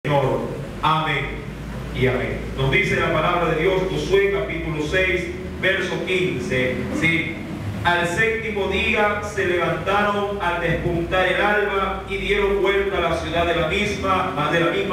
Señor. Amén y amén. Nos dice la palabra de Dios, Josué capítulo 6, verso 15. ¿Sí? Al séptimo día se levantaron al despuntar el alba y dieron vuelta a la ciudad de la misma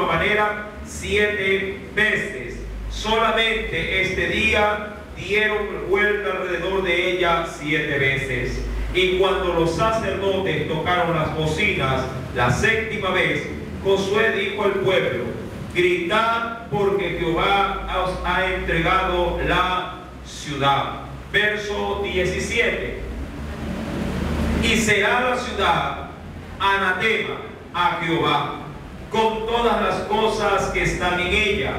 manera 7 veces. Solamente este día dieron vuelta alrededor de ella 7 veces. Y cuando los sacerdotes tocaron las bocinas la séptima vez, Josué dijo al pueblo: gritad, porque Jehová os ha entregado la ciudad. Verso 17. Y será la ciudad anatema a Jehová, con todas las cosas que están en ella.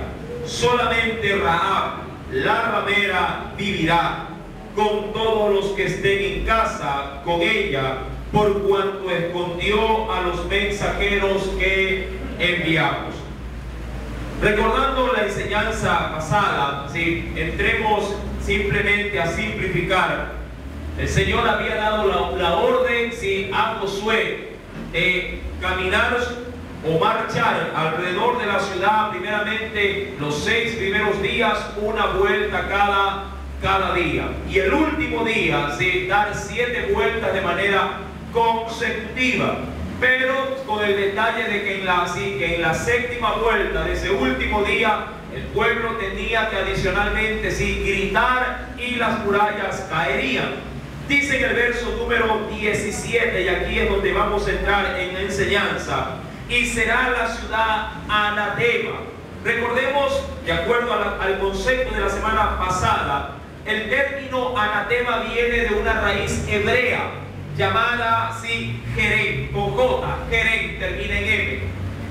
Solamente Rahab, la ramera, vivirá, con todos los que estén en casa con ella, por cuanto escondió a los mensajeros que enviamos. Recordando la enseñanza pasada, ¿sí? Entremos simplemente a simplificar. El Señor había dado la orden, ¿sí?, a Josué de caminar o marchar alrededor de la ciudad, primeramente los 6 primeros días, una vuelta cada día, y el último día, ¿sí?, dar 7 vueltas de manera consecutiva, pero con el detalle de que en la séptima vuelta de ese último día el pueblo tenía que adicionalmente, ¿sí?, gritar y las murallas caerían. Dice en el verso número 17, y aquí es donde vamos a entrar en la enseñanza: y será la ciudad anatema. Recordemos, de acuerdo al concepto de la semana pasada, el término anatema viene de una raíz hebrea llamada así Jerem, con J, Jerem, termina en M.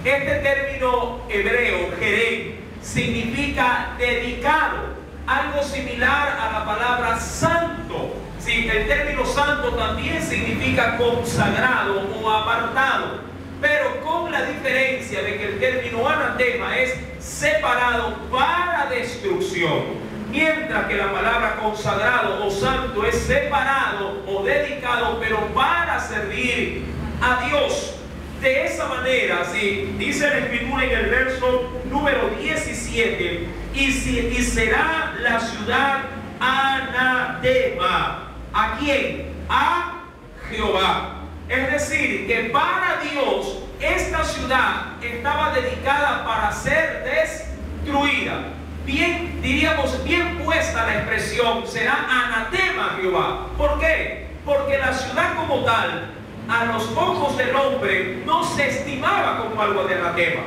Este término hebreo, Jerem, significa dedicado, algo similar a la palabra santo. Sí, el término santo también significa consagrado o apartado, pero con la diferencia de que el término anatema es separado para destrucción, mientras que la palabra consagrado o santo es separado o dedicado, pero para servir a Dios. De esa manera, ¿sí?, dice la Escritura en el verso número 17, y será la ciudad anatema. ¿A quién? A Jehová. Es decir, que para Dios esta ciudad estaba dedicada para ser destruida. Bien, diríamos, bien puesta la expresión, será anatema a Jehová. ¿Por qué? Porque la ciudad como tal, a los ojos del hombre, no se estimaba como algo de anatema.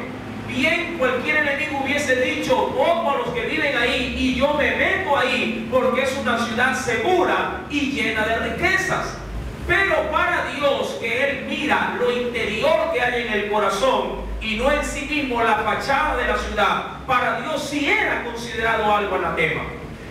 Bien, cualquier enemigo hubiese dicho: ojo a los que viven ahí y yo me meto ahí, porque es una ciudad segura y llena de riquezas. Pero para Dios, que Él mira lo interior que hay en el corazón y no en sí mismo la fachada de la ciudad, para Dios sí era considerado algo anatema.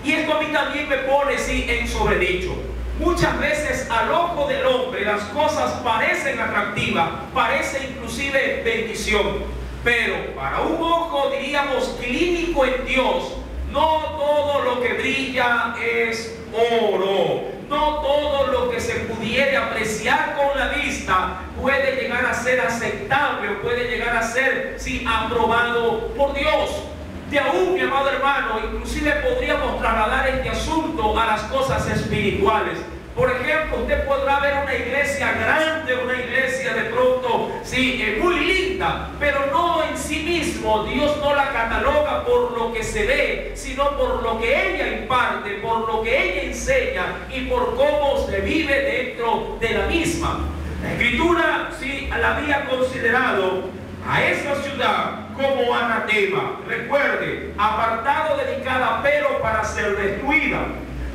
Y esto a mí también me pone, sí, en sobredicho. Muchas veces al ojo del hombre las cosas parecen atractivas, parece inclusive bendición, pero para un ojo, diríamos, clínico en Dios, no todo lo que brilla es oro. No todo lo que se pudiere apreciar con la vista puede llegar a ser aceptable o puede llegar a ser, sí, aprobado por Dios. De aún, mi amado hermano, inclusive podríamos trasladar este asunto a las cosas espirituales. Por ejemplo, usted podrá ver una iglesia grande, una iglesia de pronto, sí, muy linda, pero no en sí mismo. Dios no la cataloga por lo que se ve, sino por lo que ella imparte, por lo que ella enseña y por cómo se vive dentro de la misma. La Escritura, sí, la había considerado a esa ciudad como anatema. Recuerde, apartado, dedicada, pero para ser destruida.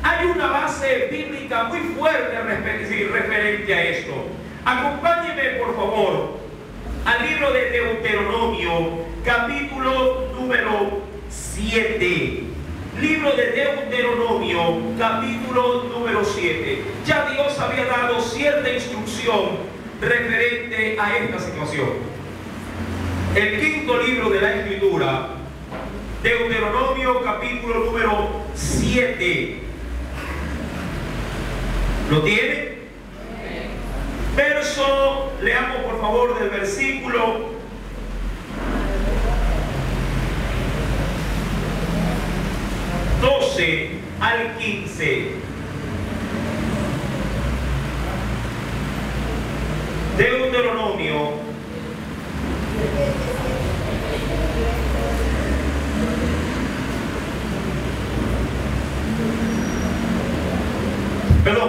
Hay una base bíblica muy fuerte referente a esto. Acompáñeme, por favor, al libro de Deuteronomio, capítulo número 7. Libro de Deuteronomio, capítulo número 7. Ya Dios había dado cierta instrucción referente a esta situación. El quinto libro de la Escritura, Deuteronomio, capítulo número 7. ¿Lo tiene? Verso, leamos por favor del versículo 14 al 15. Deuteronomio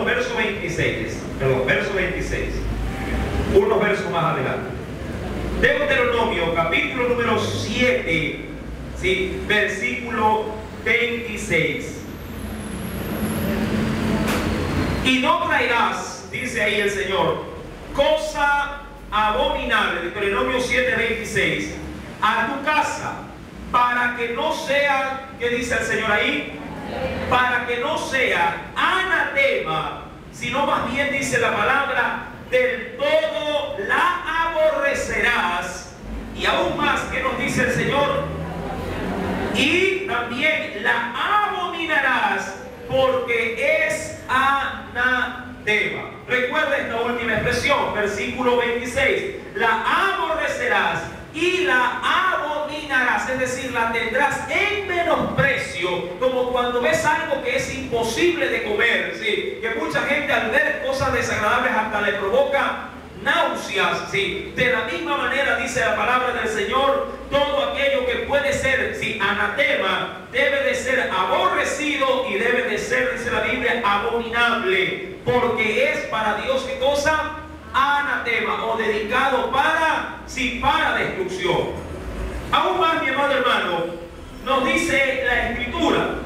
verso 26, verso 26, unos versos más adelante. Deuteronomio capítulo número 7, ¿sí? Versículo 26. Y no traerás, dice ahí el Señor, cosa abominable, Deuteronomio 7:26, a tu casa, para que no sea, ¿qué dice el Señor ahí? Para que no sea anatema, sino más bien dice la palabra, del todo la aborrecerás. Y aún más, ¿qué nos dice el Señor? Y también la abominarás, porque es anatema. Recuerda esta última expresión, versículo 26. La aborrecerás y la abominarás, es decir, la tendrás en menosprecio, como cuando ves algo que es imposible de comer, ¿sí? Que mucha gente al ver cosas desagradables hasta le provoca náuseas, ¿sí? De la misma manera dice la palabra del Señor, todo aquello que puede ser, ¿sí?, anatema, debe de ser aborrecido y debe de ser, dice la Biblia, abominable, porque es para Dios, ¿qué cosa? Anatema, o dedicado para, sí, para destrucción. Aún más, mi amado hermano, nos dice la Escritura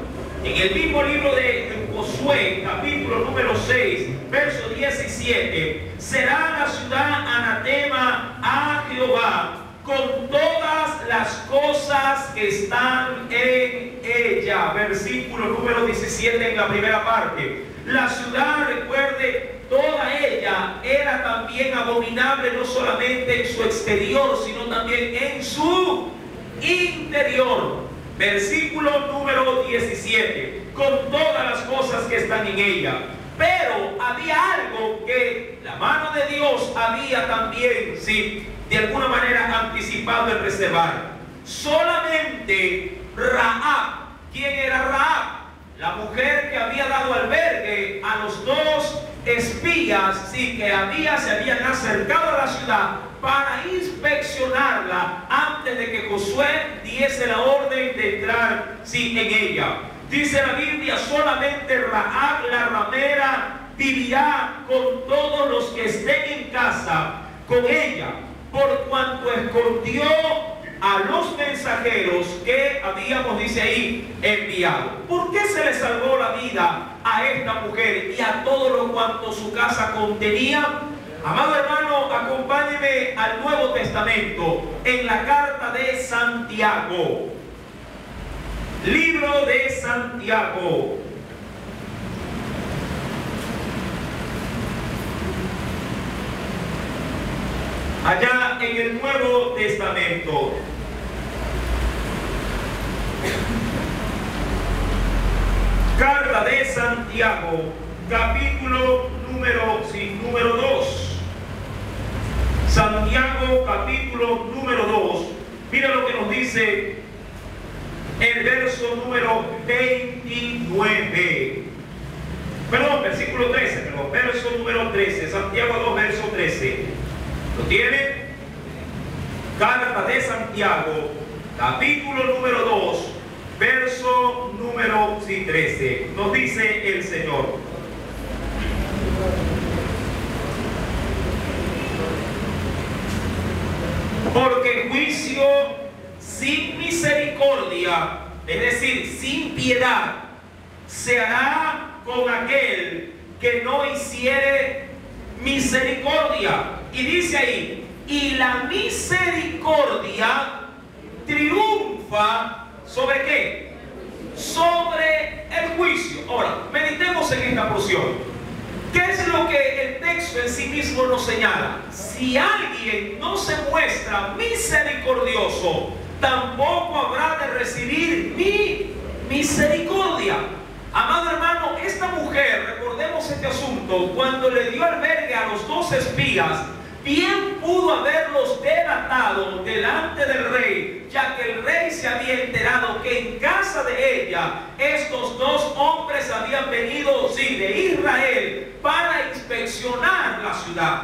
en el mismo libro de Josué, capítulo número 6, verso 17: será la ciudad anatema a Jehová con todas las cosas que están en ella. Versículo número 17 en la primera parte. La ciudad, recuerde, toda ella era también abominable, no solamente en su exterior, sino también en su interior. Versículo número 17, con todas las cosas que están en ella. Pero había algo que la mano de Dios había también, sí, de alguna manera anticipado en reservar. Solamente Rahab. ¿Quién era Rahab? La mujer que había dado albergue a los dos espías, sí, que se habían acercado a la ciudad para inspeccionarla antes de que Josué diese la orden de entrar, sí, en ella. Dice la Biblia, solamente Rahab la ramera vivirá con todos los que estén en casa con ella, por cuanto escondió a los mensajeros que habíamos, dice ahí, enviado. ¿Por qué se le salvó la vida a esta mujer y a todo lo cuanto su casa contenía? Amado hermano, acompáñeme al Nuevo Testamento en la carta de Santiago. Libro de Santiago. Allá en el Nuevo Testamento. Carta de Santiago, capítulo número 2. Santiago, capítulo número 2. Mira lo que nos dice el verso número 29. Perdón, versículo 13, verso número 13. Santiago 2, verso 13. ¿Lo tiene? Carta de Santiago, capítulo número 2, verso número 13. Nos dice el Señor: porque juicio sin misericordia, es decir, sin piedad, se hará con aquel que no hiciere misericordia. Y dice ahí, y la misericordia triunfa ¿sobre qué? Sobre el juicio. Ahora, meditemos en esta porción. ¿Qué es lo que el texto en sí mismo nos señala? Si alguien no se muestra misericordioso, tampoco habrá de recibir mi misericordia. Amado hermano, esta mujer, recordemos este asunto, cuando le dio albergue a los dos espías, bien pudo haberlos delatado delante del rey, ya que el rey se había enterado que en casa casa de ella, estos dos hombres habían venido, sí, de Israel para inspeccionar la ciudad.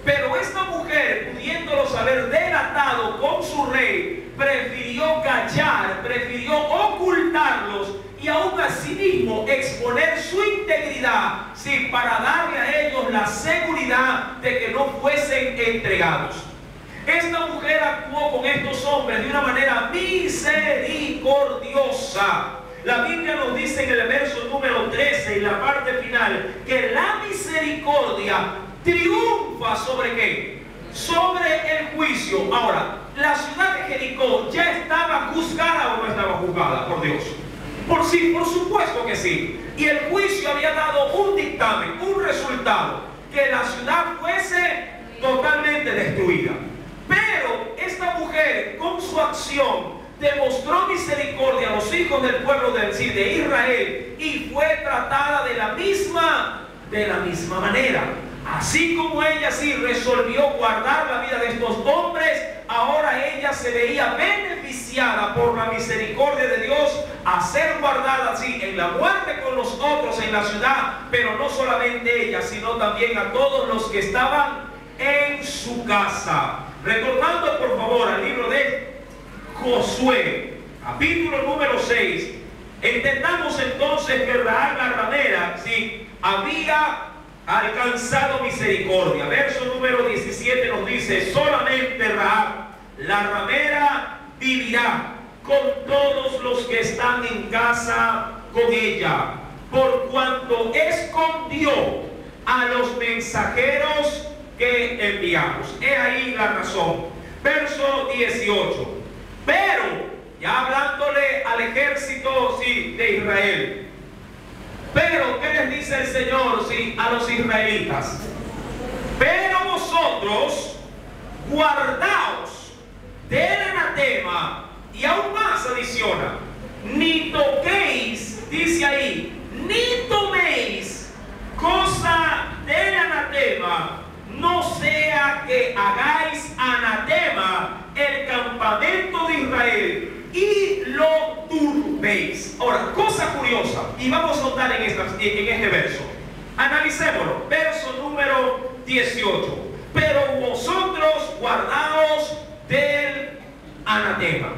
Pero esta mujer, pudiéndolos haber delatado con su rey, prefirió callar, prefirió ocultarlos y aún asimismo exponer su integridad, sí, para darle a ellos la seguridad de que no fuesen entregados. Esta mujer actuó con estos hombres de una manera misericordiosa. La Biblia nos dice en el verso número 13, en la parte final, que la misericordia triunfa ¿sobre qué? Sobre el juicio. Ahora, la ciudad de Jericó ya estaba juzgada o no estaba juzgada por Dios. Por sí, por supuesto que sí. Y el juicio había dado un dictamen, un resultado, que la ciudad fuese totalmente destruida. Pero esta mujer, con su acción, demostró misericordia a los hijos del pueblo de Israel y fue tratada de la misma manera. Así como ella sí resolvió guardar la vida de estos hombres, ahora ella se veía beneficiada por la misericordia de Dios a ser guardada así en la muerte con los otros en la ciudad, pero no solamente ella, sino también a todos los que estaban en su casa. Recordando por favor al libro de Josué, capítulo número 6, entendamos entonces que Rahab la ramera, sí, había alcanzado misericordia. Verso número 17 nos dice: solamente Rahab la ramera vivirá con todos los que están en casa con ella, por cuanto escondió a los mensajeros que enviamos. He ahí la razón. Verso 18. Pero, ya hablándole al ejército, sí, de Israel. Pero, ¿qué les dice el Señor, sí, a los israelitas? Pero vosotros guardaos del anatema, y aún más adiciona, ni toquéis, dice ahí, ni toméis cosa del anatema, no sea que hagáis anatema el campamento de Israel y lo turbéis. Ahora, cosa curiosa, y vamos a notar en este verso. Analicémoslo. Verso número 18. Pero vosotros guardaos del anatema.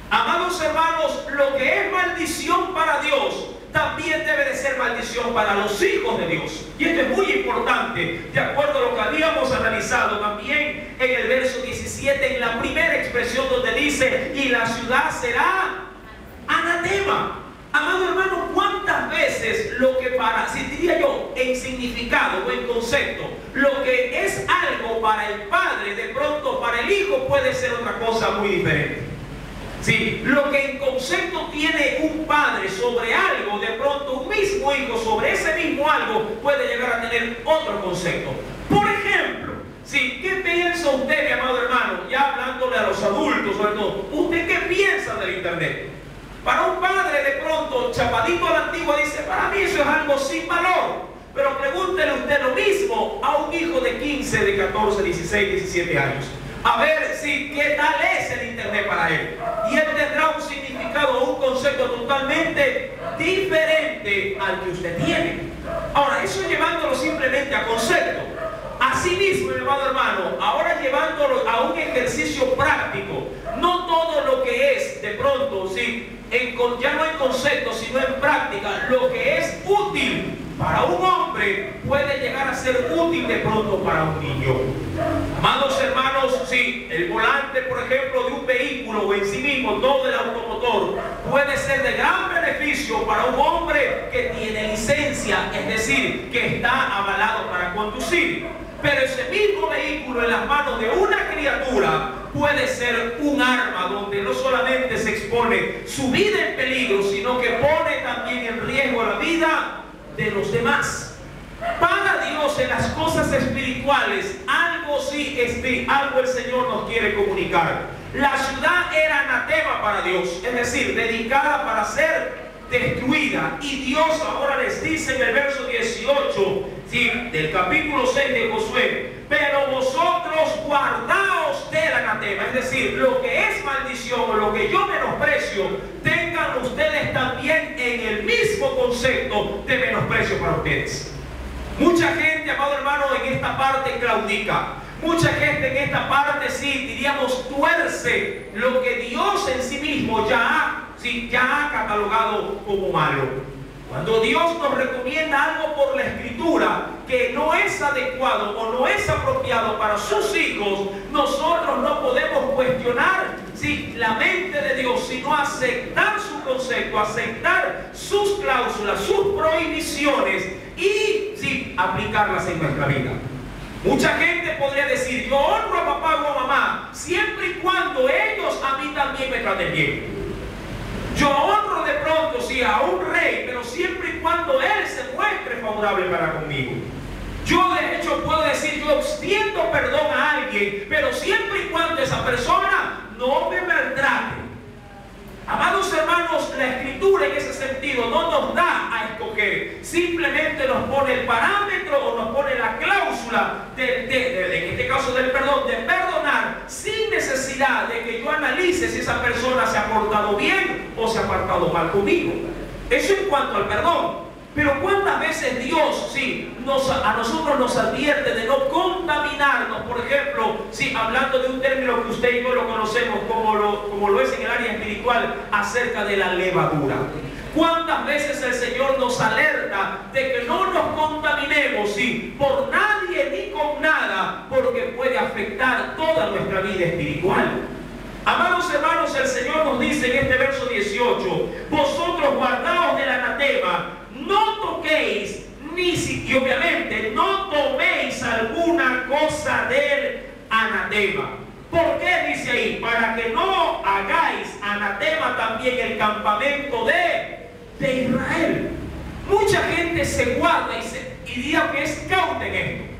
Amados hermanos, lo que es maldición para Dios también debe de ser maldición para los hijos de Dios. Y esto es muy importante, de acuerdo a lo que habíamos analizado también en el verso 17, en la primera expresión donde dice: y la ciudad será anatema. Amado hermano, ¿cuántas veces lo que si diría yo, en significado o en concepto, lo que es algo para el padre, de pronto para el hijo puede ser otra cosa muy diferente? Sí, lo que en concepto tiene un padre sobre algo, de pronto un mismo hijo sobre ese mismo algo puede llegar a tener otro concepto. Por ejemplo, sí, ¿qué piensa usted, mi amado hermano? Ya hablándole a los adultos sobre todo, ¿usted qué piensa del internet? Para un padre de pronto, chapadito a la antigua, dice: para mí eso es algo sin valor. Pero pregúntele usted lo mismo a un hijo de 15, de 14, 16, 17 años. A ver si qué tal es el internet para él. Y él tendrá un significado o un concepto totalmente diferente al que usted tiene. Ahora, eso llevándolo simplemente a concepto. Asimismo, mi amado hermano, ahora llevándolo a un ejercicio práctico. No todo lo que es, de pronto, sí, ya no en concepto, sino en práctica, lo que es útil para un hombre puede llegar a ser útil de pronto para un niño. Amados hermanos, sí, el volante, por ejemplo, de un vehículo o en sí mismo todo el automotor puede ser de gran beneficio para un hombre que tiene licencia, es decir, que está avalado para conducir. Pero ese mismo vehículo en las manos de una criatura puede ser un arma donde no solamente se expone su vida en peligro, sino que pone también en riesgo la vida de los demás. Para Dios, en las cosas espirituales, algo algo el Señor nos quiere comunicar. La ciudad era anatema para Dios, es decir, dedicada para ser destruida. Y Dios ahora les dice en el verso 18, ¿sí?, del capítulo 6 de Josué: pero vosotros guardaos del anatema. anatema, es decir, lo que es maldición o lo que yo menosprecio, tengan ustedes también en el mismo concepto de menosprecio para ustedes. Mucha gente, amado hermano, en esta parte claudica. Mucha gente en esta parte, sí, diríamos, tuerce lo que Dios en sí mismo ya ha catalogado como malo. Cuando Dios nos recomienda algo por la Escritura que no es adecuado o no es apropiado para sus hijos, nosotros no podemos cuestionar la mente de Dios, sino aceptar su concepto, aceptar sus cláusulas, sus prohibiciones y aplicarlas en nuestra vida. Mucha gente podría decir: yo honro a papá o a mamá siempre y cuando ellos a mí también me traten bien. Yo honro de pronto, sí, a un rey, pero siempre y cuando él se muestre favorable para conmigo. Yo de hecho puedo decir: yo extiendo perdón a alguien, pero siempre y cuando esa persona no me maltrate. Amados hermanos, la Escritura en ese sentido no nos da a escoger, simplemente nos pone el parámetro o nos pone la cláusula en este caso del perdón, de perdonar sin necesidad de que yo analice si esa persona se ha portado bien o se ha portado mal conmigo. Eso en cuanto al perdón. Pero ¿cuántas veces Dios a nosotros nos advierte de no contaminarnos? Por ejemplo, hablando de un término que usted y yo lo conocemos como lo es en el área espiritual, acerca de la levadura. ¿Cuántas veces el Señor nos alerta de que no nos contaminemos por nadie ni con nada, porque puede afectar toda nuestra vida espiritual? Amados hermanos, el Señor nos dice en este verso 18: vosotros guardaos del anatema, no toquéis, y obviamente no toméis alguna cosa del anatema. ¿Por qué dice ahí? Para que no hagáis anatema también el campamento de Israel. Mucha gente se guarda y diría que es cauta en esto.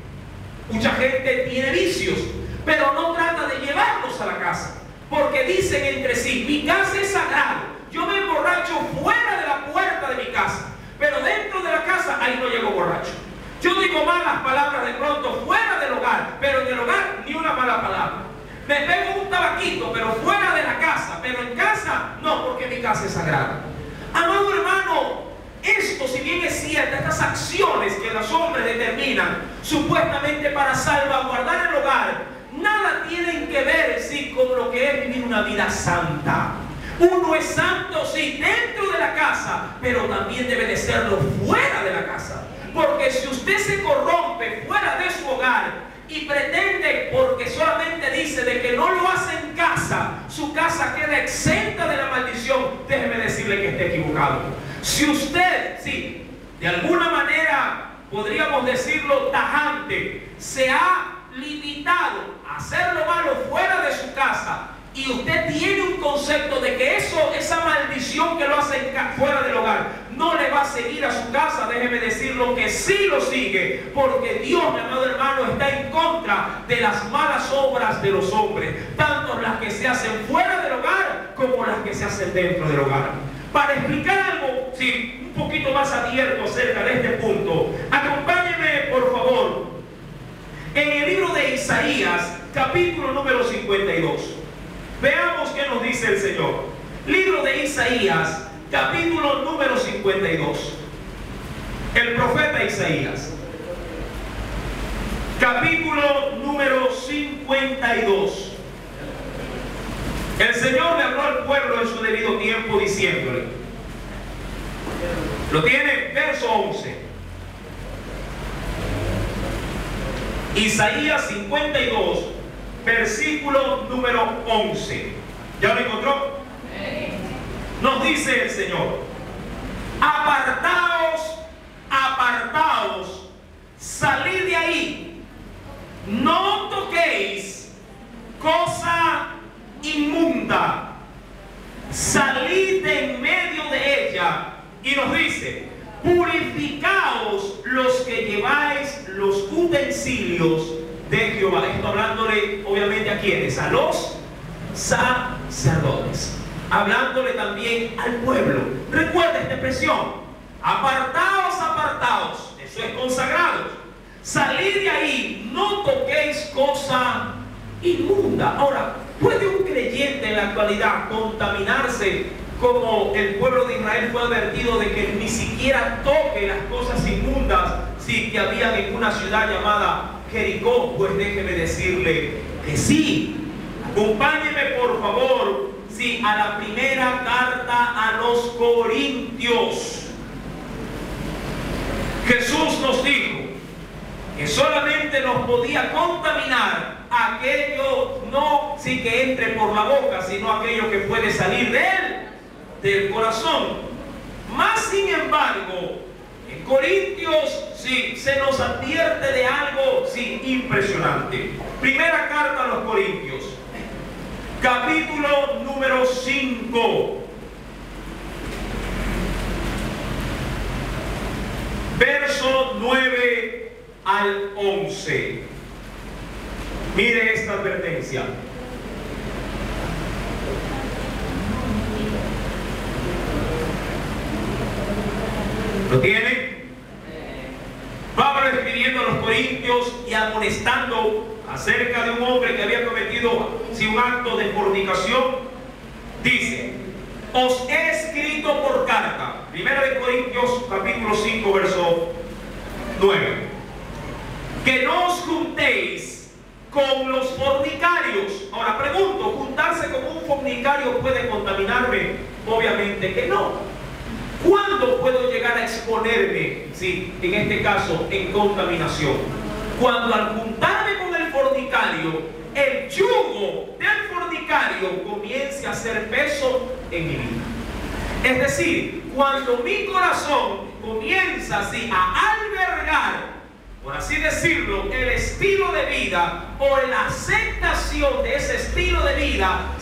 Mucha gente tiene vicios, pero no trata de llevarlos a la casa, porque dicen entre sí: mi casa es sagrada, yo me emborracho fuera de la puerta de mi casa, pero dentro de la casa ahí no llego borracho. Yo digo malas palabras de pronto fuera del hogar, pero en el hogar ni una mala palabra. Me pego un tabaquito, pero fuera de la casa, pero en casa no, porque mi casa es sagrada. Amado hermano, esto, si bien es cierto, estas acciones que los hombres determinan supuestamente para salvaguardar el hogar, nada tienen que ver con lo que es vivir una vida santa. Uno es santo, dentro de la casa, pero también debe de serlo fuera de la casa. Porque si usted se corrompe fuera de su hogar y pretende, porque solamente dice de que no lo hace en casa, su casa queda exenta de la maldición, déjeme decirle que está equivocado. Si usted, de alguna manera, podríamos decirlo tajante, se ha limitado a hacer lo malo fuera de su casa, y usted tiene un concepto de que esa maldición que lo hace fuera del hogar no le va a seguir a su casa, déjeme decirlo que sí lo sigue, porque Dios, mi amado hermano, está en contra de las malas obras de los hombres, tanto las que se hacen fuera del hogar como las que se hacen dentro del hogar. Para explicar algo un poquito más abierto acerca de este punto, acompáñenme por favor en el libro de Isaías, capítulo número 52. Veamos qué nos dice el Señor. Libro de Isaías, capítulo número 52. El profeta Isaías, capítulo número 52. El Señor le habló al pueblo en su debido tiempo diciéndole. Lo tiene, verso 11. Isaías 52, versículo número 11. ¿Ya lo encontró? Nos dice el Señor: apartaos, apartaos, salid de ahí, no toquéis cosa inmunda, salid de en medio de ella. Y nos dice: purificaos los que lleváis los utensilios de Jehová. Esto hablándole obviamente a quienes, a los sacerdotes, hablándole también al pueblo. Recuerda esta expresión: apartaos, apartaos, eso es consagrados, salid de ahí, no toquéis cosa inmunda. Ahora, ¿Puede un creyente en la actualidad contaminarse como el pueblo de Israel fue advertido de que ni siquiera toque las cosas inmundas que habían en una ciudad llamada Jericó? Pues déjeme decirle que sí. Acompáñeme por favor a la primera carta a los Corintios. Jesús nos dijo que solamente nos podía contaminar aquello no que entre por la boca, sino aquello que puede salir de él, del corazón. Más sin embargo, en Corintios se nos advierte de algo impresionante. Primera carta a los Corintios, capítulo número 5, verso 9 al 11. Mire esta advertencia. ¿Lo tiene? Pablo escribiendo a los Corintios y amonestando acerca de un hombre que había cometido un acto de fornicación, dice: os he escrito por carta, 1 Corintios capítulo 5 verso 9, que no os juntéis con los fornicarios. Ahora pregunto, ¿juntarse con un fornicario puede contaminarme? Obviamente que no. ¿Cuándo puedo llegar a exponerme, en este caso, en contaminación? Cuando al juntarme con el fornicario, el yugo del fornicario comience a hacer peso en mi vida. Es decir, cuando mi corazón comienza a albergar, por así decirlo, el estilo de vida o la aceptación de ese estilo de vida,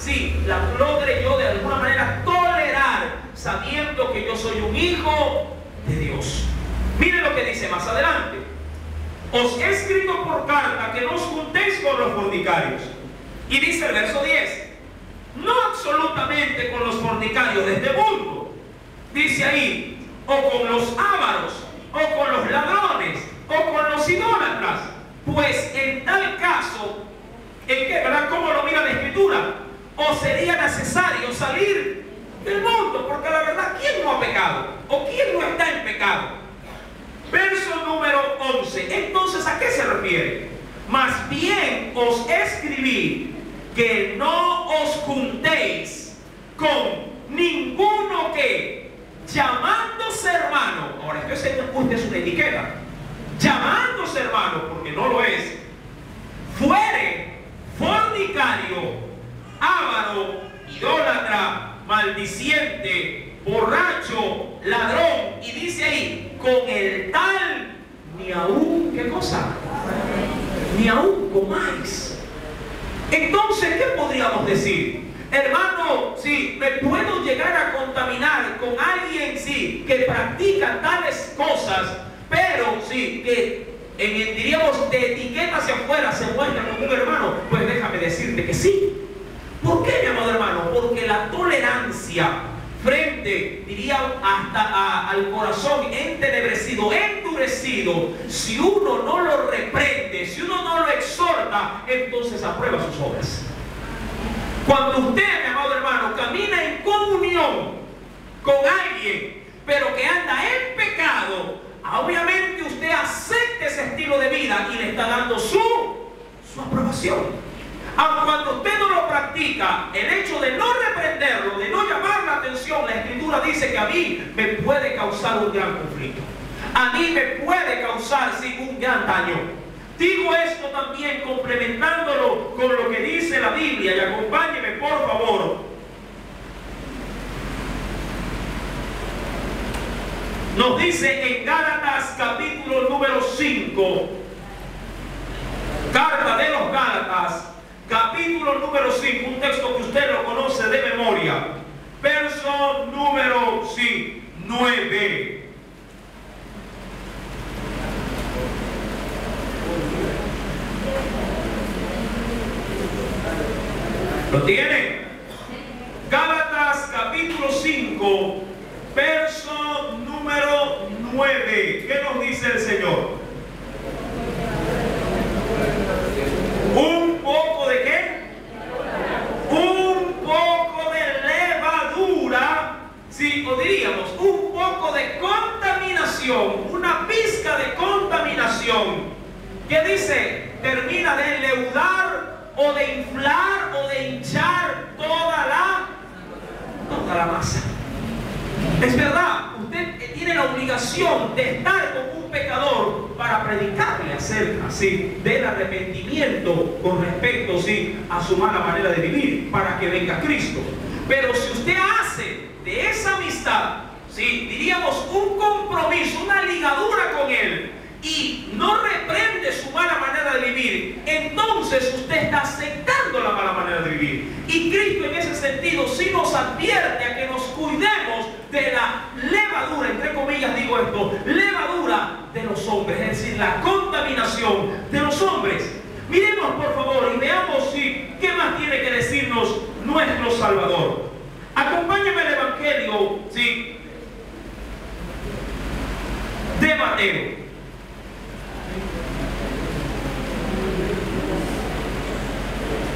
la logre yo de alguna manera tolerar, sabiendo que yo soy un hijo de Dios. Miren lo que dice más adelante: os he escrito por carta que no os juntéis con los fornicarios. Y dice el verso 10, no absolutamente con los fornicarios de este mundo, dice ahí, o con los ávaros, o con los ladrones, o con los idólatras, pues en tal caso, ¿en qué, verdad? ¿Cómo lo mira la Escritura? O sería necesario salir del mundo, porque la verdad, ¿quién no ha pecado? ¿O quién no está en pecado? Verso número 11. Entonces, ¿a qué se refiere? Más bien os escribí que no os juntéis con ninguno que, llamándose hermano, ahora esto es una etiqueta, llamándose hermano, porque no lo es, fuere fornicario, avaro, idólatra, maldiciente, borracho, ladrón, y dice ahí, con el tal, ni aún, ¿qué cosa? Ni aún comáis. Entonces, ¿qué podríamos decir? Hermano, me puedo llegar a contaminar con alguien, que practica tales cosas, pero que diríamos, de etiqueta hacia afuera se muestra como un hermano. Pues déjame decirte que sí. ¿Por qué, mi amado hermano? Porque la tolerancia frente, diría, hasta al corazón entenebrecido, endurecido, si uno no lo reprende, si uno no lo exhorta, entonces aprueba sus obras. Cuando usted, mi amado hermano, camina en comunión con alguien, pero que anda en pecado, obviamente usted acepta ese estilo de vida y le está dando su aprobación. Aunque cuando usted no lo practica, el hecho de no reprenderlo, de no llamar la atención, la Escritura dice que a mí me puede causar un gran conflicto. A mí me puede causar, un gran daño. Digo esto también complementándolo con lo que dice la Biblia, y acompáñeme por favor. Nos dice en Gálatas capítulo número 5, carta de los Gálatas, capítulo número 5, un texto que usted lo conoce de memoria, verso número 9. ¿Lo tiene? Gálatas capítulo 5, verso número 9. ¿Qué nos dice el Señor? ¿Un poco de qué? contaminación, una pizca de contaminación, que dice, termina de leudar o de inflar o de hinchar toda la masa. Es verdad, usted tiene la obligación de estar con un pecador para predicarle acerca, ¿sí?, del arrepentimiento con respecto, ¿sí?, a su mala manera de vivir, para que venga Cristo. Pero si usted hace de esa amistad, ¿sí?, diríamos un compromiso, una ligadura con él, y no reprende su mala manera de vivir, entonces usted está aceptando la mala manera de vivir. Y Cristo en ese sentido sí nos advierte a que nos cuidemos de la levadura, entre comillas digo esto, levadura de los hombres, es decir, la contaminación de los hombres. Miremos por favor y veamos, ¿sí?, qué más tiene que decirnos nuestro Salvador. Acompáñame al Evangelio, ¿sí?, de Mateo.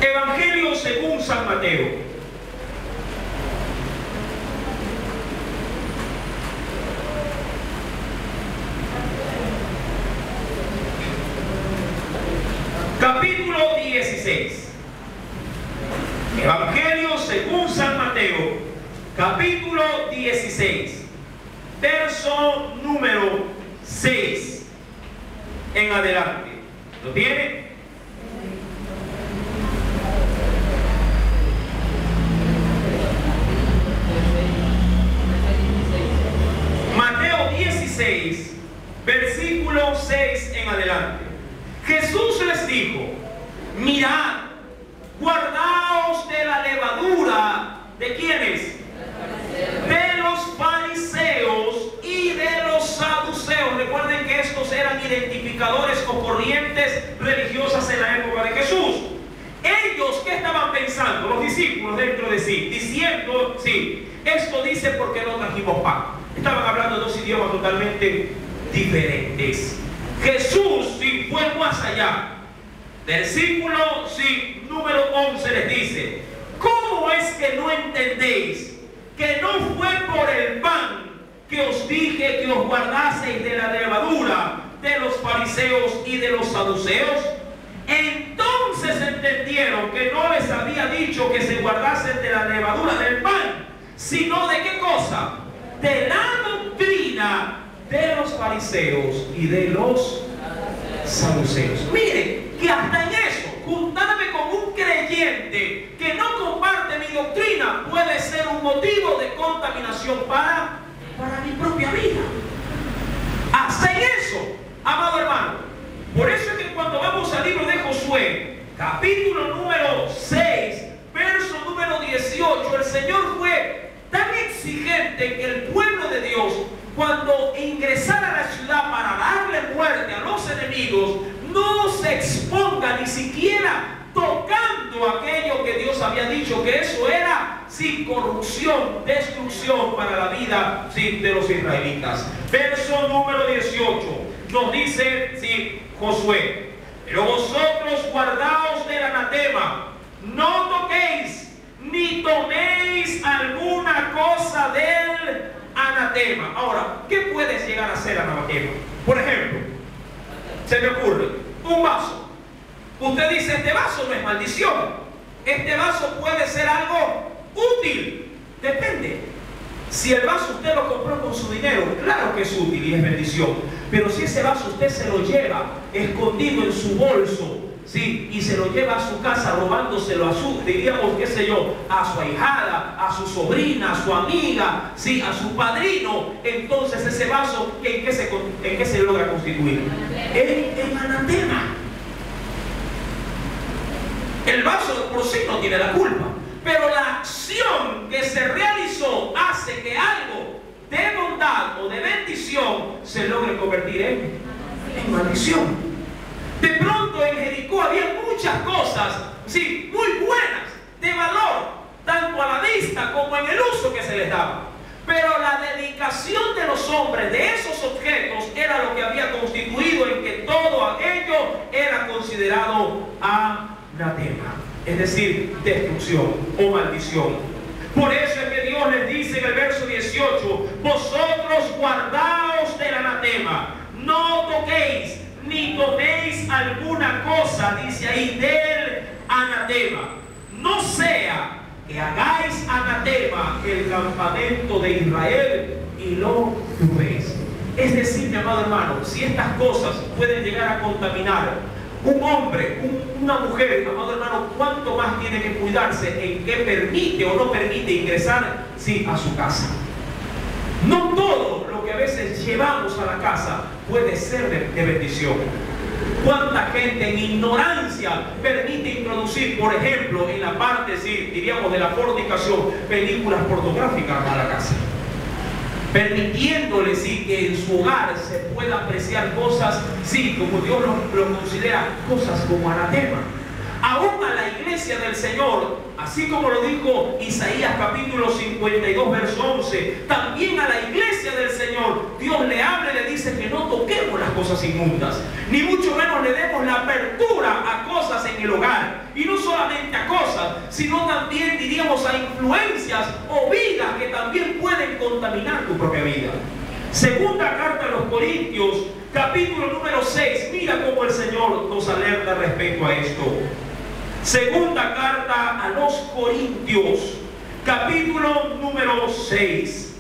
Evangelio según San Mateo. Capítulo 16. Evangelio según San Mateo, capítulo 16, verso número 6 en adelante. ¿Lo tiene? Mateo 16, versículo 6 en adelante. Jesús les dijo: mirad, guardaos de la levadura. ¿De quiénes? De los fariseos y de los saduceos. Recuerden que estos eran identificadores o corrientes religiosas en la época de Jesús. Ellos, ¿qué estaban pensando? Los discípulos dentro de sí, diciendo, sí, esto dice porque no trajimos pan. Estaban hablando de dos idiomas totalmente diferentes. Jesús, sí, fue más allá. Versículo, sí, número 11 les dice: ¿cómo es que no entendéis que no fue por el pan que os dije que os guardaseis de la levadura de los fariseos y de los saduceos? Entonces entendieron que no les había dicho que se guardasen de la levadura del pan, sino de qué cosa, de la doctrina de los fariseos y de los saduceos. Miren que hasta en eso, juntarme con un creyente que no comparte mi doctrina puede ser un motivo de contaminación para mi propia vida. Hasta en eso, amado hermano. Por eso es que cuando vamos al libro de Josué, capítulo número 6, verso número 18, el Señor fue tan exigente en que el pueblo de Dios, cuando ingresara a la ciudad para darle muerte a los enemigos, no se exponga ni siquiera tocando aquello que Dios había dicho, que eso era sin corrupción, destrucción para la vida, sí, de los israelitas. Verso número 18 nos dice, sí, Josué: pero vosotros guardaos del anatema, no toquéis ni toméis alguna cosa del anatema. Ahora, ¿qué puedes llegar a ser anatema? Por ejemplo, se me ocurre un vaso. Usted dice: este vaso no es maldición, este vaso puede ser algo útil. Depende. Si el vaso usted lo compró con su dinero, claro que es útil y es bendición. Pero si ese vaso usted se lo lleva escondido en su bolso, ¿sí?, y se lo lleva a su casa robándoselo a su, diríamos, qué sé yo, a su ahijada, a su sobrina, a su amiga, ¿sí?, a su padrino, entonces ese vaso, ¿en qué se logra constituir? En anatema. El vaso por sí no tiene la culpa, pero la acción que se realizó hace que algo de bondad o de bendición se logre convertir en maldición. De pronto en Jericó había muchas cosas, sí, muy buenas, de valor, tanto a la vista como en el uso que se les daba. Pero la dedicación de los hombres de esos objetos era lo que había constituido en que todo aquello era considerado anatema, es decir, destrucción o maldición. Por eso es que Dios les dice en el verso 18: vosotros guardaos del anatema. toquéis ni toméis alguna cosa, dice ahí, del anatema. No sea que hagáis anatema el campamento de Israel y lo turbéis. Es decir, mi amado hermano, si estas cosas pueden llegar a contaminar un hombre, una mujer, amado hermano, ¿cuánto más tiene que cuidarse en qué permite o no permite ingresar, sí, a su casa? No todo lo que a veces llevamos a la casa puede ser de bendición. ¿Cuánta gente en ignorancia permite introducir, por ejemplo, en la parte, sí, diríamos, de la fornicación, películas pornográficas a la casa? Permitiéndole, sí, que en su hogar se pueda apreciar cosas, sí, como Dios lo considera, cosas como anatema. Aún a la iglesia del Señor, así como lo dijo Isaías capítulo 52 verso 11, también a la iglesia del Señor Dios le habla y le dice que no toquemos las cosas inmundas, ni mucho menos le demos la apertura a cosas en el hogar, y no solamente a cosas, sino también, diríamos, a influencias o vidas que también pueden contaminar tu propia vida. Segunda carta a los Corintios capítulo número 6, mira cómo el Señor nos alerta respecto a esto. Segunda carta a los Corintios, capítulo número 6.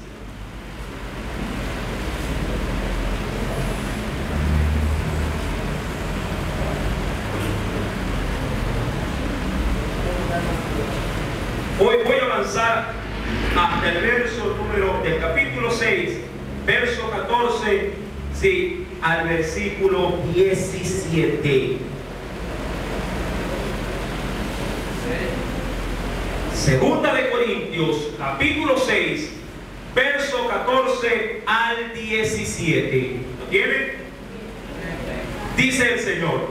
Hoy voy a avanzar hasta el verso número del capítulo 6, verso 14, sí, al versículo 17. Segunda de Corintios, capítulo 6, verso 14 al 17. ¿Lo tienen? Dice el Señor: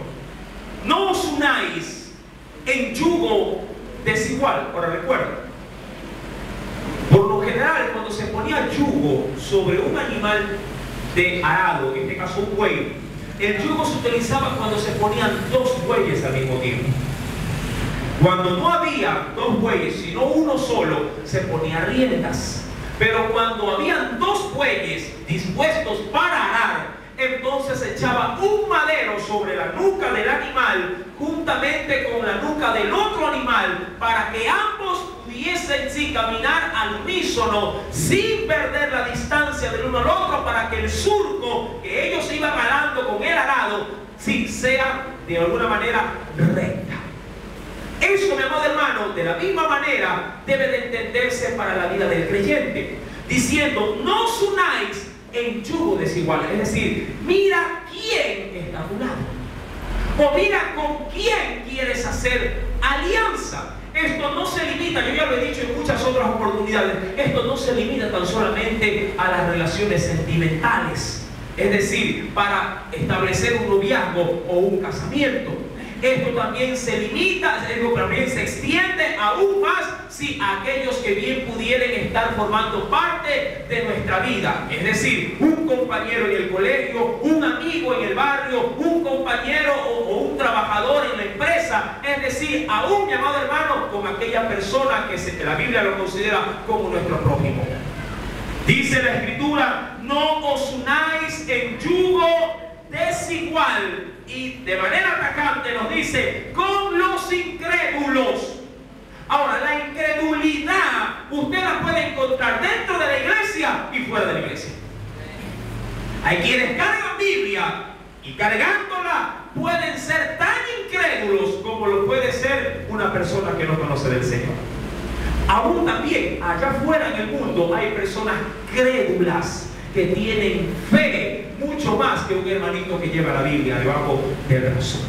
no os unáis en yugo desigual. Ahora recuerda, por lo general, cuando se ponía yugo sobre un animal de arado, en este caso un buey, el yugo se utilizaba cuando se ponían dos bueyes al mismo tiempo. Cuando no había dos bueyes, sino uno solo, se ponía riendas. Pero cuando habían dos bueyes dispuestos para arar, entonces se echaba un madero sobre la nuca del animal, juntamente con la nuca del otro animal, para que ambos pudiesen sí caminar al unísono, sin perder la distancia del uno al otro, para que el surco que ellos iban arando con el arado, sí, sea de alguna manera recta. Eso, mi amado hermano, de la misma manera debe de entenderse para la vida del creyente, diciendo: no os unáis en yugo desigual. Es decir, mira quién está a tu lado, o mira con quién quieres hacer alianza. Esto no se limita, yo ya lo he dicho en muchas otras oportunidades, esto no se limita tan solamente a las relaciones sentimentales, es decir, para establecer un noviazgo o un casamiento. Esto también se limita, esto también se extiende aún más si aquellos que bien pudieran estar formando parte de nuestra vida, es decir, un compañero en el colegio, un amigo en el barrio, un compañero o un trabajador en la empresa, es decir, aún, mi amado hermano, con aquella persona que la Biblia lo considera como nuestro prójimo. Dice la Escritura: no os unáis en yugo desigual, y de manera atacante nos dice: con los incrédulos. Ahora, la incredulidad usted la puede encontrar dentro de la iglesia y fuera de la iglesia. Hay quienes cargan Biblia y cargándola pueden ser tan incrédulos como lo puede ser una persona que no conoce del Señor. Aún también allá afuera en el mundo hay personas crédulas que tienen fe mucho más que un hermanito que lleva la Biblia debajo del brazo.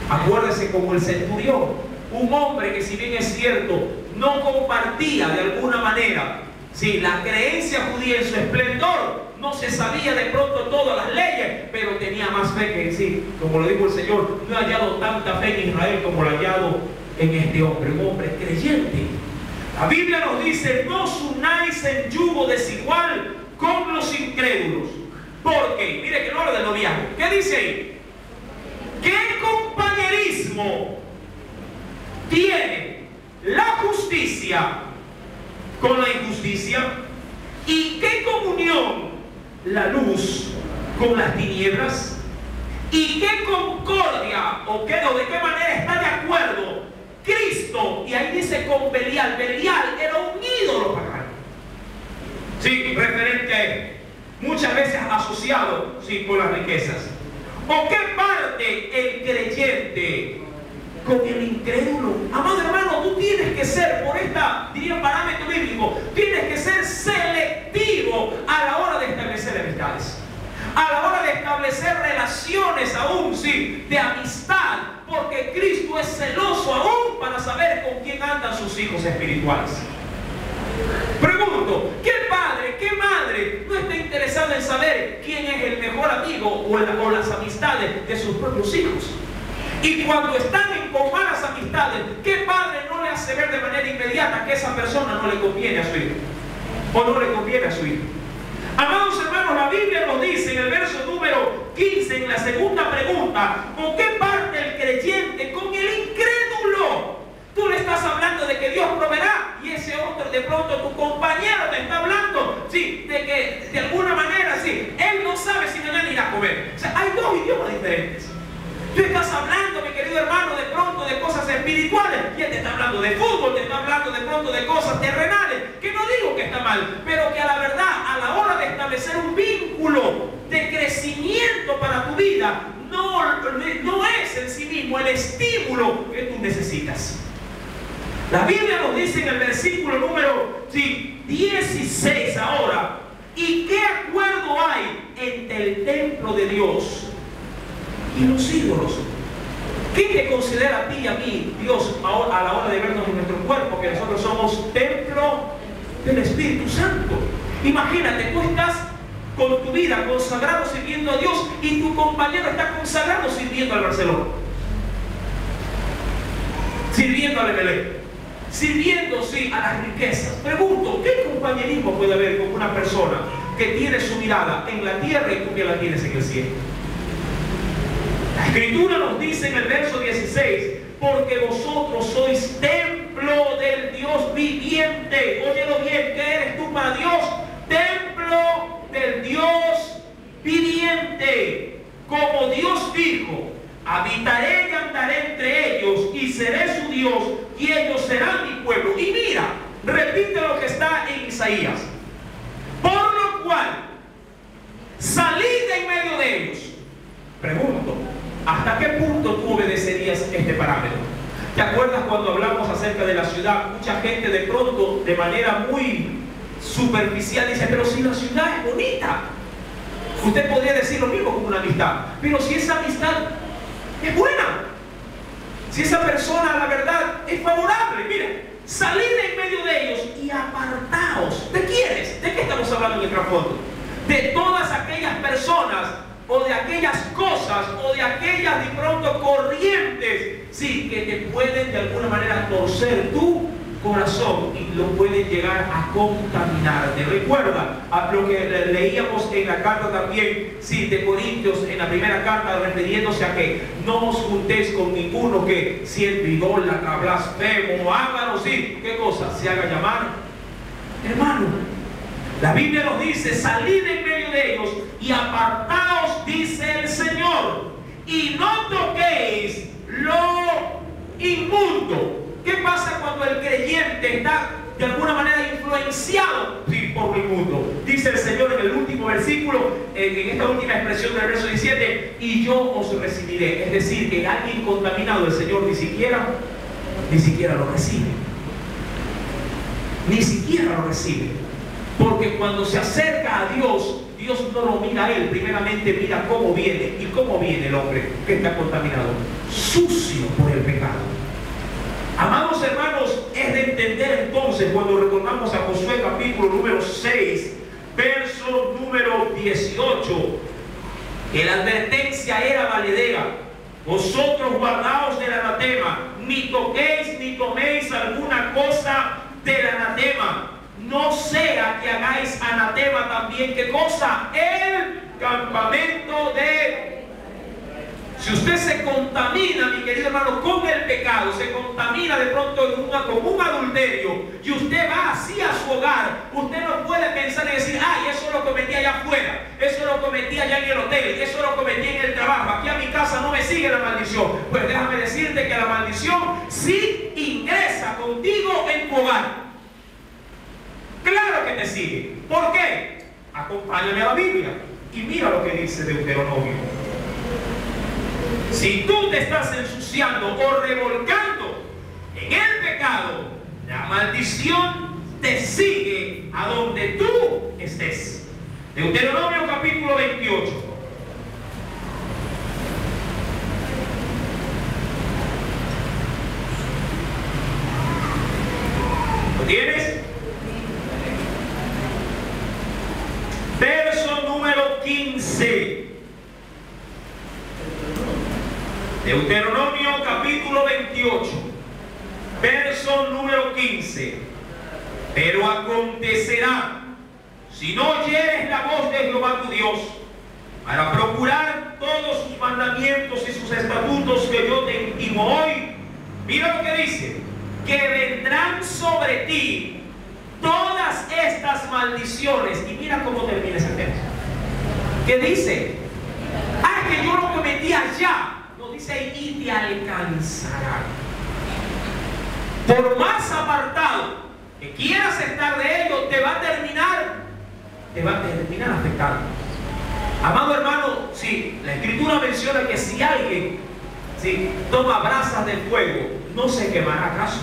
Acuérdese como el centurión, un hombre que, si bien es cierto, no compartía de alguna manera la creencia judía en su esplendor, no se sabía de pronto todas las leyes, pero tenía más fe que sí, como lo dijo el Señor: no he hallado tanta fe en Israel como lo he hallado en este hombre, un hombre creyente. La Biblia nos dice: no os unáis en yugo desigual con los incrédulos. Porque, mire que no habla del noviazgo. ¿Qué dice ahí? ¿Qué compañerismo tiene la justicia con la injusticia? ¿Y qué comunión la luz con las tinieblas? ¿Y qué concordia o de qué manera está de acuerdo Cristo? Y ahí dice con Belial. Belial era un ídolo pagano. Sí, referente a él. Muchas veces asociado, sí, con las riquezas. ¿O qué parte el creyente con el incrédulo? Amado hermano, tú tienes que ser, por diría parámetro bíblico, tienes que ser selectivo a la hora de establecer amistades, a la hora de establecer relaciones aún, sí, de amistad, porque Cristo es celoso aún para saber con quién andan sus hijos espirituales. Pregunto, ¿qué padre, qué madre no está interesado en saber quién es el mejor amigo o las amistades de sus propios hijos? Y cuando están con malas amistades, ¿qué padre no le hace ver de manera inmediata que esa persona no le conviene a su hijo? O no le conviene a su hijo. Amados hermanos, la Biblia nos dice en el verso número 15, en la segunda pregunta, ¿con qué parte el creyente? Con el incrédulo. Tú le estás hablando de que Dios proveerá, y ese otro, de pronto tu compañero te está hablando, sí, de que de alguna manera, sí, él no sabe si mañana irá a comer. O sea, hay dos idiomas diferentes. Tú estás hablando, mi querido hermano, de pronto de cosas espirituales, y él te está hablando de fútbol, te está hablando de pronto de cosas terrenales, que no digo que está mal, pero que a la verdad, a la hora de establecer un vínculo de crecimiento para tu vida, no es en sí mismo el estímulo que tú necesitas. La Biblia nos dice en el versículo número 16 ahora, ¿y qué acuerdo hay entre el templo de Dios y los ídolos? ¿Qué te considera a ti y a mí Dios a la hora de vernos en nuestro cuerpo, que nosotros somos templo del Espíritu Santo? Imagínate, tú estás con tu vida consagrado sirviendo a Dios y tu compañero está consagrado sirviendo al Barcelona, sirviendo al Emelec, sirviendo, sí, a las riquezas. Pregunto, ¿qué compañerismo puede haber con una persona que tiene su mirada en la tierra y tú que la tienes en el cielo? La Escritura nos dice en el verso 16, porque vosotros sois templo del Dios viviente. Óyelo bien, ¿qué eres tú para Dios? Templo del Dios viviente. Como Dios dijo, habitaré y andaré entre ellos y seré su Dios y ellos serán mi pueblo. Y mira, repite lo que está en Isaías. Por lo cual, salid de en medio de ellos. Pregunto, ¿hasta qué punto tú obedecerías este parámetro? ¿Te acuerdas cuando hablamos acerca de la ciudad? Mucha gente de pronto, de manera muy superficial, dice, pero si la ciudad es bonita. Usted podría decir lo mismo con una amistad, pero si esa amistad es buena, si esa persona, la verdad, es favorable, mira, salid en medio de ellos y apartaos. ¿De quiénes? ¿De qué estamos hablando en el trasfondo? De todas aquellas personas o de aquellas cosas o de aquellas de pronto corrientes, sí, que te pueden de alguna manera torcer tu corazón y lo pueden llegar a contaminarte. Recuerda a lo que leíamos en la carta también, sí, de Corintios, en la primera carta, refiriéndose a que no os juntéis con ninguno que siendo idólatra, blasfemo o ángaro, sí, ¿qué cosa? Se haga llamar hermano. La Biblia nos dice, salid en medio de ellos y apartaos, dice el Señor, y no toquéis lo inmundo. ¿Qué pasa cuando el creyente está de alguna manera influenciado por el mundo? Dice el Señor en el último versículo, en esta última expresión del verso 17, y yo os recibiré. Es decir, que alguien contaminado, el Señor ni siquiera lo recibe. Ni siquiera lo recibe. Porque cuando se acerca a Dios, Dios no lo mira a él, primeramente mira cómo viene. ¿Y cómo viene el hombre que está contaminado? Sucio por el pecado. Amados hermanos, es de entender entonces cuando retornamos a Josué capítulo número 6, verso número 18, que la advertencia era valedera. Vosotros guardaos del anatema, ni toquéis ni toméis alguna cosa del anatema. No sea que hagáis anatema también, ¿qué cosa? El campamento de... Si usted se contamina, mi querido hermano, con el pecado, se contamina de pronto con un adulterio, y usted va así a su hogar, usted no puede pensar y decir, ay, eso lo cometí allá afuera, eso lo cometí allá en el hotel, eso lo cometí en el trabajo, aquí a mi sigue la maldición? Pues déjame decirte que la maldición sí ingresa contigo en tu hogar. Claro que te sigue. ¿Por qué? Acompáñame a la Biblia y mira lo que dice Deuteronomio. Si tú te estás ensuciando o revolcando en el pecado, la maldición te sigue a donde tú estés. Deuteronomio capítulo 28. ¿Lo tienes? Verso número 15. Deuteronomio capítulo 28. Verso número 15. Pero acontecerá, si no oyeres la voz de Jehová tu Dios, para procurar todos sus mandamientos y sus estatutos que yo te intimo hoy, mira lo que dice, que vendrán sobre ti todas estas maldiciones. Y mira cómo termina ese texto. ¿Qué dice? Ah, que yo lo cometí allá. No, dice ahí, y te alcanzarán. Por más apartado que quieras estar de ello, te va a terminar afectando. Amado hermano, sí, la Escritura menciona que si alguien toma brasas de fuego, no se quemará acaso.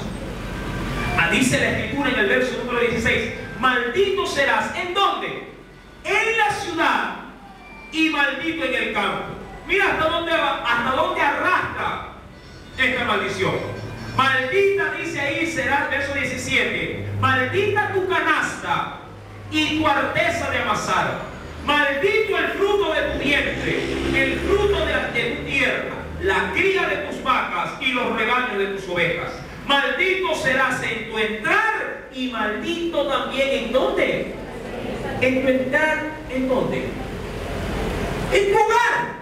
Dice la Escritura en el verso número 16, maldito serás. ¿En dónde? En la ciudad y maldito en el campo. Mira hasta dónde arrastra esta maldición. Maldita, dice ahí, será el verso 17, maldita tu canasta y tu arteza de amasar. Maldito el fruto de tu vientre, el fruto de tu tierra, la cría de tus vacas y los rebaños de tus ovejas. Maldito serás en tu entrar y maldito también ¿en dónde? En tu entrar, ¿en dónde? En tu hogar.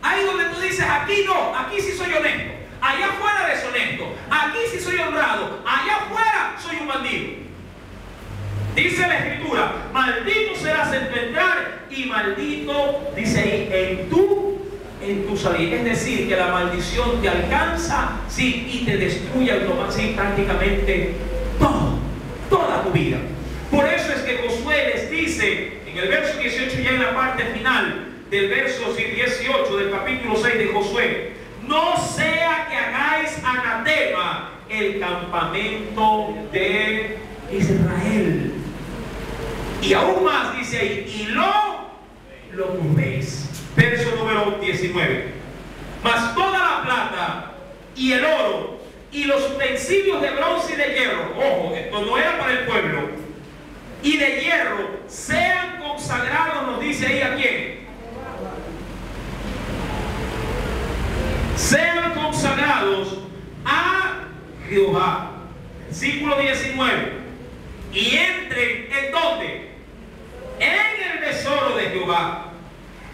Ahí donde tú dices, aquí no, aquí sí soy honesto. Allá afuera deshonesto. Aquí sí soy honrado. Allá afuera soy un bandido. Dice la Escritura, maldito serás en tu entrar y maldito, dice ahí, en tu salir. Es decir, que la maldición te alcanza, sí, y te destruye prácticamente toda tu vida. Por eso es que Josué les dice, en el verso 18, ya en la parte final del verso 18 del capítulo 6 de Josué, no sea que hagáis anatema el campamento de Israel. Y aún más dice ahí, y lo turbéis. Verso número 19. Mas toda la plata y el oro y los utensilios de bronce y de hierro, ojo, esto no era para el pueblo, y de hierro, sean consagrados, nos dice ahí a quién. Sean consagrados a Jehová. Versículo 19. Y entren, ¿en dónde? En el tesoro de Jehová.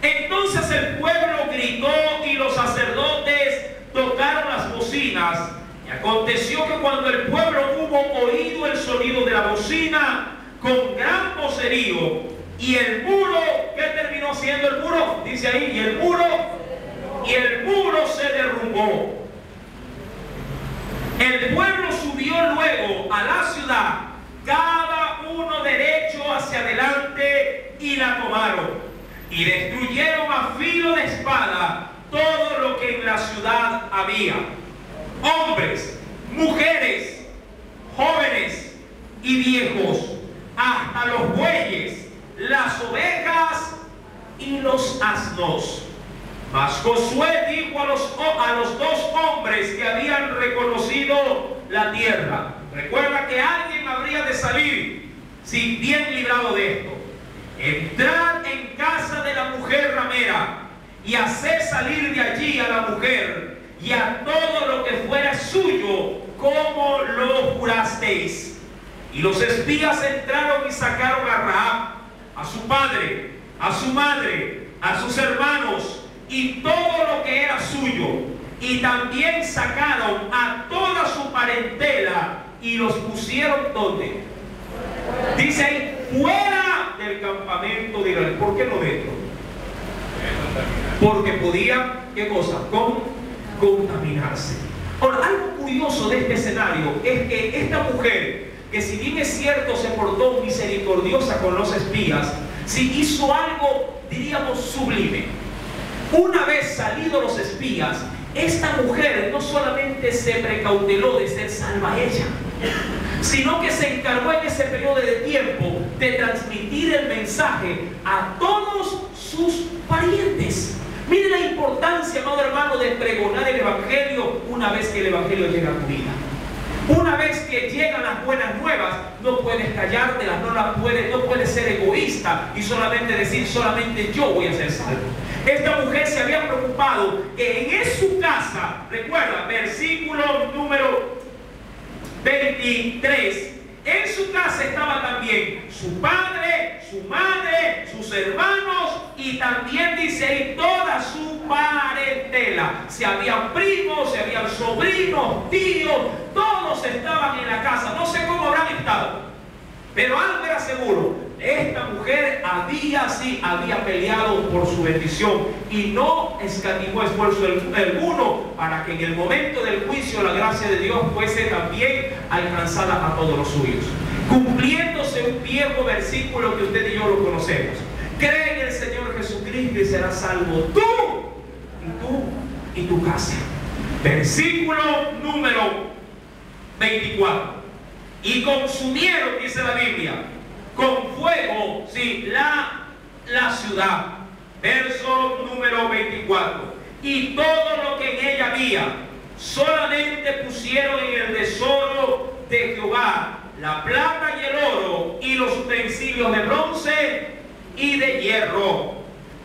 Entonces el pueblo gritó y los sacerdotes tocaron las bocinas. Y aconteció que cuando el pueblo hubo oído el sonido de la bocina, con gran vocerío, y el muro, ¿qué terminó siendo el muro? Dice ahí, y el muro se derrumbó. El pueblo subió luego a la ciudad, cada uno derecho hacia adelante, y la tomaron. Y destruyeron a filo de espada todo lo que en la ciudad había: hombres, mujeres, jóvenes y viejos, hasta los bueyes, las ovejas y los asnos. Mas Josué dijo a los dos hombres que habían reconocido la tierra: recuerda que alguien habría de salir si bien librado de esto. Entrad en casa de la mujer ramera y haced salir de allí a la mujer y a todo lo que fuera suyo, como lo jurasteis. Y los espías entraron y sacaron a Rahab, a su padre, a su madre, a sus hermanos y todo lo que era suyo. Y también sacaron a toda su parentela y los pusieron ¿dónde? Dice ahí, fuera del campamento de Israel. ¿Por qué no dentro? porque podía, ¿qué cosa? Contaminarse. Ahora, algo curioso de este escenario es que esta mujer, que si bien es cierto se portó misericordiosa con los espías, sí hizo algo, diríamos, sublime. Una vez salidos los espías, esta mujer no solamente se precauteló de ser salva ella, sino que se encargó en ese periodo de tiempo de transmitir el mensaje a todos sus parientes. Mire la importancia, amado hermano, de pregonar el Evangelio una vez que el Evangelio llega a tu vida. Una vez que llegan las buenas nuevas, no puedes callártelas, no puedes ser egoísta y solamente decir, solamente yo voy a ser salvo. Esta mujer se había preocupado que en su casa, recuerda, versículo número 23, en su casa estaba también su padre, su madre, sus hermanos y también dice y toda su parentela. Si habían primos, si habían sobrinos, tíos, todos estaban en la casa. No sé cómo habrán estado, pero algo era seguro: esta mujer había peleado por su bendición y no escatimó esfuerzo alguno para que en el momento del juicio la gracia de Dios fuese también alcanzada a todos los suyos, cumpliéndose un viejo versículo que usted y yo lo conocemos: cree en el Señor Jesucristo y serás salvo tú y tu casa. Versículo número 24: y consumieron, dice la Biblia, con fuego, sí, la ciudad. Verso número 24: y todo lo que en ella había, solamente pusieron en el tesoro de Jehová la plata y el oro y los utensilios de bronce y de hierro.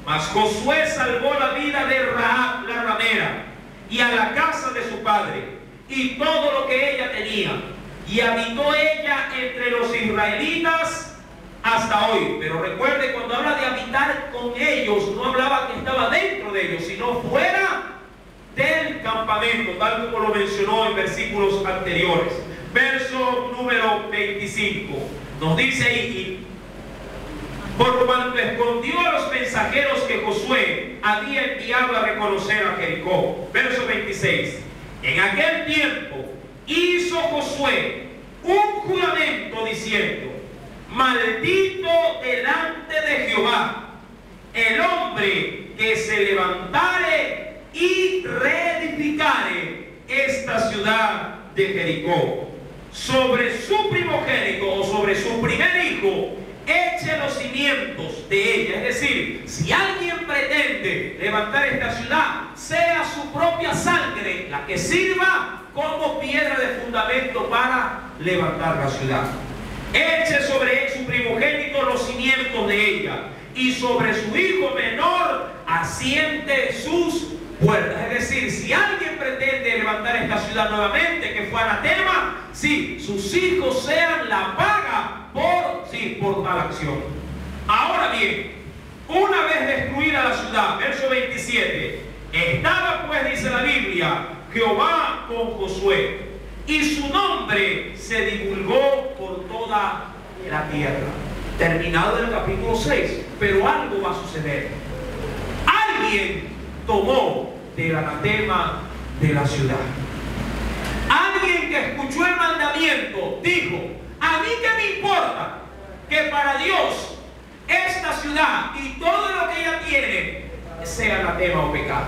Mas Josué salvó la vida de Rahab la ramera y a la casa de su padre y todo lo que ella tenía, y habitó ella entre los israelitas hasta hoy. Pero recuerde, cuando habla de habitar con ellos, no hablaba que estaba dentro de ellos, sino fuera del campamento, tal como lo mencionó en versículos anteriores. Verso número 25 nos dice ahí: por cuanto escondió a los mensajeros que Josué había enviado a reconocer a Jericó. Verso 26: en aquel tiempo hizo Josué un juramento diciendo: maldito delante de Jehová el hombre que se levantare y reedificare esta ciudad de Jericó. Sobre su primogénito o sobre su primer hijo eche los cimientos de ella. Es decir, si alguien pretende levantar esta ciudad, sea su propia sangre la que sirva como piedra de fundamento para levantar la ciudad. Eche sobre su primogénito los cimientos de ella, y sobre su hijo menor asiente sus puertas. Es decir, si alguien pretende levantar esta ciudad nuevamente, que fue anatema, sí, sus hijos sean la paga por tal acción. Ahora bien, una vez destruida la ciudad, verso 27, estaba pues, dice la Biblia, Jehová con Josué, y su nombre se divulgó por toda la tierra. Terminado el capítulo 6, pero algo va a suceder. Alguien tomó del anatema de la ciudad. Alguien que escuchó el mandamiento dijo: a mí qué me importa que para Dios esta ciudad y todo lo que ella tiene sea anatema o pecado.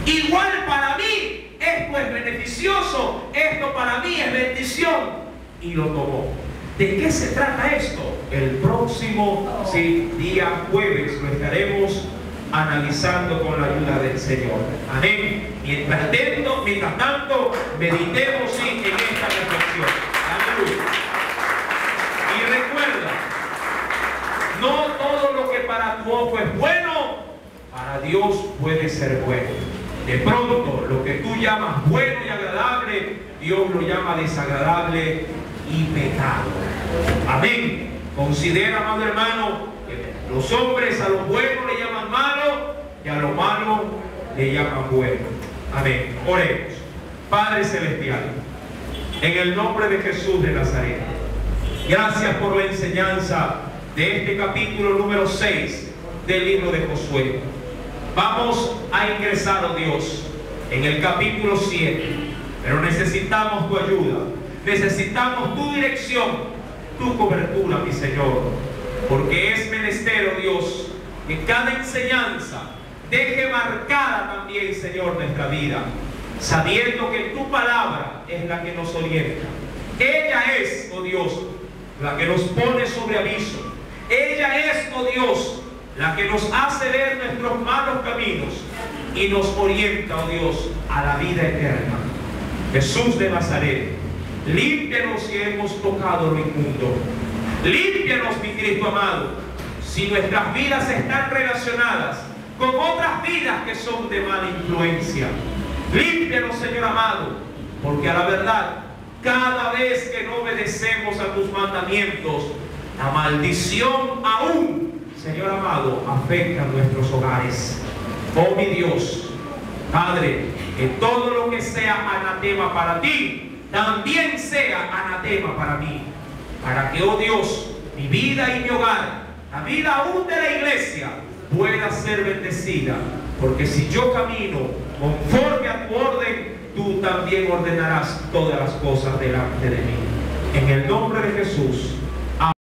Igual para mí esto es beneficioso, esto para mí es bendición, y lo tomó. ¿De qué se trata esto? El próximo día jueves lo estaremos analizando con la ayuda del Señor. Amén. Mientras tanto, meditemos en esta reflexión. Aleluya. Y recuerda, no todo lo que para tu ojo es bueno, para Dios puede ser bueno. De pronto, lo que tú llamas bueno y agradable, Dios lo llama desagradable y pecado. Amén. Considera, amado hermano, que los hombres a lo bueno le llaman malo y a lo malo le llaman bueno. Amén. Oremos. Padre celestial, en el nombre de Jesús de Nazaret, gracias por la enseñanza de este capítulo número 6 del libro de Josué. Vamos a ingresar, oh Dios, en el capítulo 7, pero necesitamos tu ayuda, necesitamos tu dirección, tu cobertura, mi Señor, porque es menester, oh Dios, que cada enseñanza deje marcada también, Señor, nuestra vida, sabiendo que tu palabra es la que nos orienta. Ella es, oh Dios, la que nos pone sobre aviso. Ella es, oh Dios, la que nos hace ver nuestros malos caminos y nos orienta, oh Dios, a la vida eterna. Jesús de Nazaret, límpianos si hemos tocado lo inmundo. Límpianos, mi Cristo amado, si nuestras vidas están relacionadas con otras vidas que son de mala influencia. Límpianos, Señor amado, porque a la verdad, cada vez que no obedecemos a tus mandamientos, la maldición aún, Señor amado, afecta a nuestros hogares. Oh mi Dios, Padre, que todo lo que sea anatema para ti, también sea anatema para mí. Para que, oh Dios, mi vida y mi hogar, la vida aún de la iglesia, pueda ser bendecida. Porque si yo camino conforme a tu orden, tú también ordenarás todas las cosas delante de mí. En el nombre de Jesús.